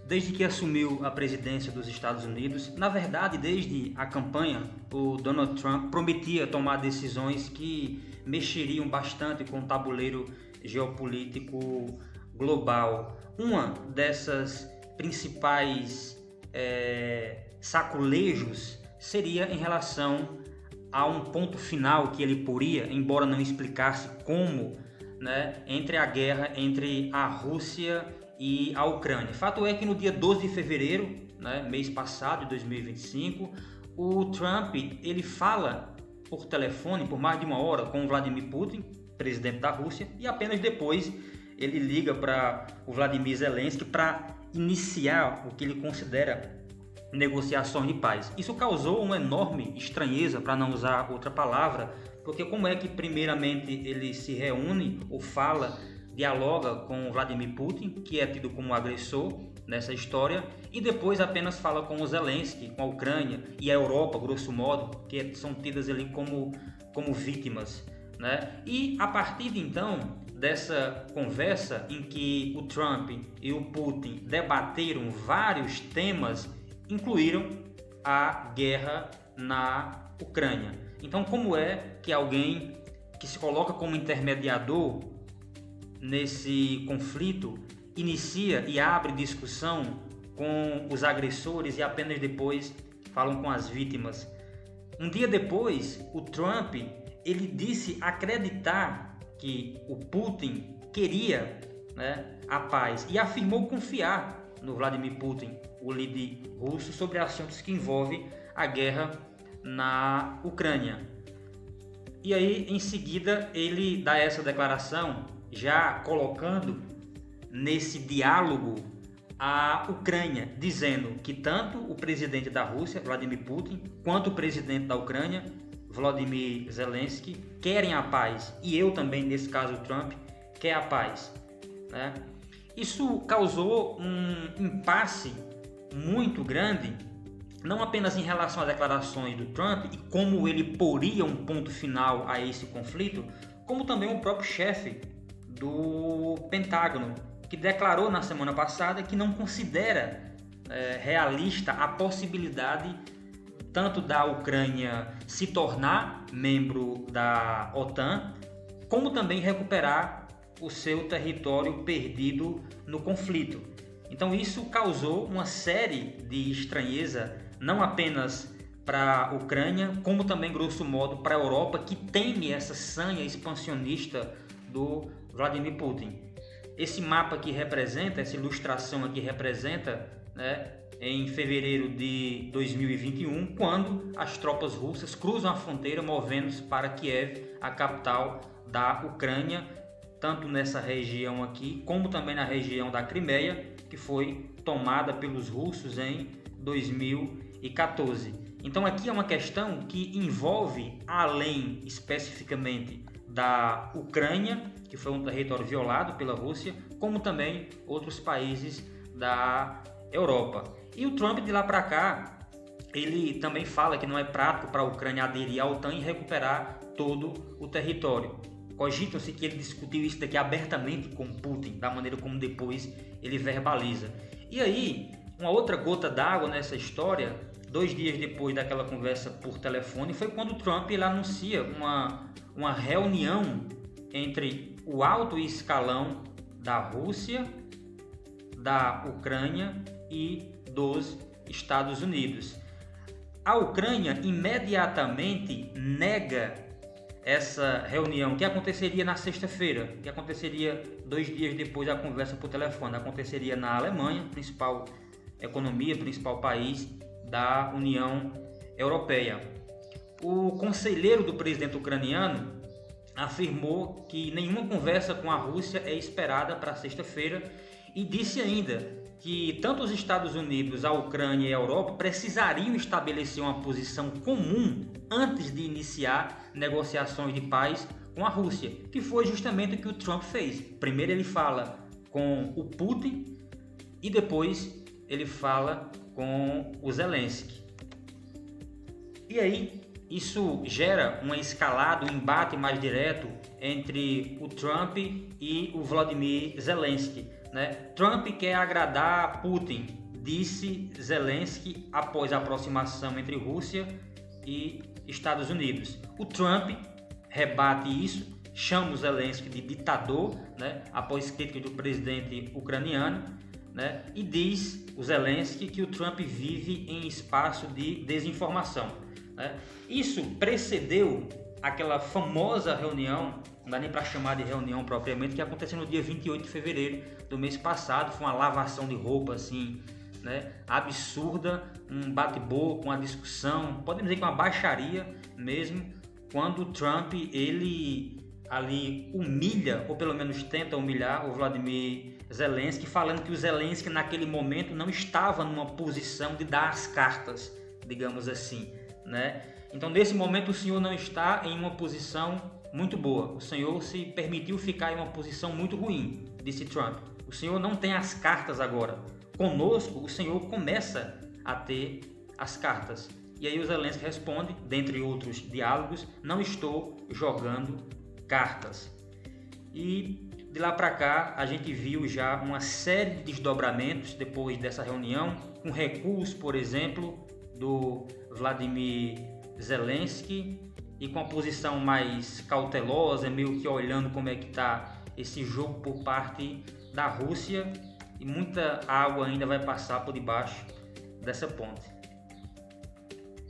desde que assumiu a presidência dos Estados Unidos, na verdade, desde a campanha, o Donald Trump prometia tomar decisões que mexeriam bastante com o tabuleiro geopolítico global. Uma dessas principais saculejos seria em relação a um ponto final que ele poria, embora não explicasse como, né, entre a guerra entre a Rússia e a Ucrânia. Fato é que no dia 12 de fevereiro, né, mês passado, de 2025, o Trump ele fala por telefone por mais de uma hora com o Vladimir Putin, presidente da Rússia, e apenas depois ele liga para o Vladimir Zelensky para iniciar o que ele considera negociações de paz. Isso causou uma enorme estranheza, para não usar outra palavra, porque como é que primeiramente ele se reúne ou fala, dialoga com Vladimir Putin, que é tido como agressor nessa história, e depois apenas fala com o Zelensky, com a Ucrânia e a Europa, grosso modo, que são tidas ali como vítimas, né? E a partir de então, dessa conversa em que o Trump e o Putin debateram vários temas, incluíram a guerra na Ucrânia. Então, como é que alguém que se coloca como intermediador nesse conflito inicia e abre discussão com os agressores e apenas depois falam com as vítimas? Um dia depois, o Trump ele disse acreditar que o Putin queria, né, a paz e afirmou confiar no Vladimir Putin, o líder russo, sobre assuntos que envolvem a guerra na Ucrânia. E aí, em seguida, ele dá essa declaração, já colocando nesse diálogo a Ucrânia, dizendo que tanto o presidente da Rússia, Vladimir Putin, quanto o presidente da Ucrânia, Volodymyr Zelensky, querem a paz. E eu também, nesse caso, o Trump, quer a paz, né? Isso causou um impasse muito grande, não apenas em relação às declarações do Trump e como ele poria um ponto final a esse conflito, como também o próprio chefe do Pentágono, que declarou na semana passada que não considera realista a possibilidade tanto da Ucrânia se tornar membro da OTAN, como também recuperar o seu território perdido no conflito. Então isso causou uma série de estranheza, não apenas para a Ucrânia, como também, grosso modo, para a Europa, que teme essa sanha expansionista do Vladimir Putin. Esse mapa que representa, essa ilustração aqui representa, né, em fevereiro de 2021, quando as tropas russas cruzam a fronteira movendo-se para Kiev, a capital da Ucrânia, tanto nessa região aqui, como também na região da Crimeia, que foi tomada pelos russos em 2014. Então aqui é uma questão que envolve, além especificamente da Ucrânia, que foi um território violado pela Rússia, como também outros países da Europa. E o Trump, de lá para cá, ele também fala que não é prático para a Ucrânia aderir à OTAN e recuperar todo o território. Cogitam-se que ele discutiu isso daqui abertamente com Putin, da maneira como depois ele verbaliza. E aí, uma outra gota d'água nessa história, 2 dias depois daquela conversa por telefone, foi quando o Trump ele anuncia uma reunião entre o alto escalão da Rússia, da Ucrânia e dos Estados Unidos. A Ucrânia imediatamente nega essa reunião, que aconteceria na sexta-feira, que aconteceria 2 dias depois da conversa por telefone, aconteceria na Alemanha, principal economia, principal país da União Europeia. O conselheiro do presidente ucraniano afirmou que nenhuma conversa com a Rússia é esperada para sexta-feira e disse ainda que tanto os Estados Unidos, a Ucrânia e a Europa precisariam estabelecer uma posição comum antes de iniciar negociações de paz com a Rússia, que foi justamente o que o Trump fez. Primeiro ele fala com o Putin e depois ele fala com o Zelensky. E aí isso gera uma escalada, um embate mais direto entre o Trump e o Volodymyr Zelensky, né? Trump quer agradar Putin, disse Zelensky após a aproximação entre Rússia e Estados Unidos. O Trump rebate isso, chama o Zelensky de ditador, né? Após críticas do presidente ucraniano, né? E diz o Zelensky que o Trump vive em espaço de desinformação, né? Isso precedeu aquela famosa reunião, não dá nem para chamar de reunião propriamente, que aconteceu no dia 28 de fevereiro do mês passado. Foi uma lavação de roupa assim, né, absurda, um bate-boca, uma discussão, podemos dizer que uma baixaria mesmo, quando o Trump ele ali humilha, ou pelo menos tenta humilhar o Vladimir Zelensky, falando que o Zelensky naquele momento não estava numa posição de dar as cartas, digamos assim, né? Então, nesse momento, o senhor não está em uma posição muito boa. O senhor se permitiu ficar em uma posição muito ruim, disse Trump. O senhor não tem as cartas agora. Conosco, o senhor começa a ter as cartas. E aí o Zelensky responde, dentre outros diálogos, não estou jogando cartas. E de lá para cá, a gente viu já uma série de desdobramentos depois dessa reunião, com recurso, por exemplo, do Vladimir Zelensky, e com a posição mais cautelosa, meio que olhando como é que está esse jogo por parte da Rússia, e muita água ainda vai passar por debaixo dessa ponte.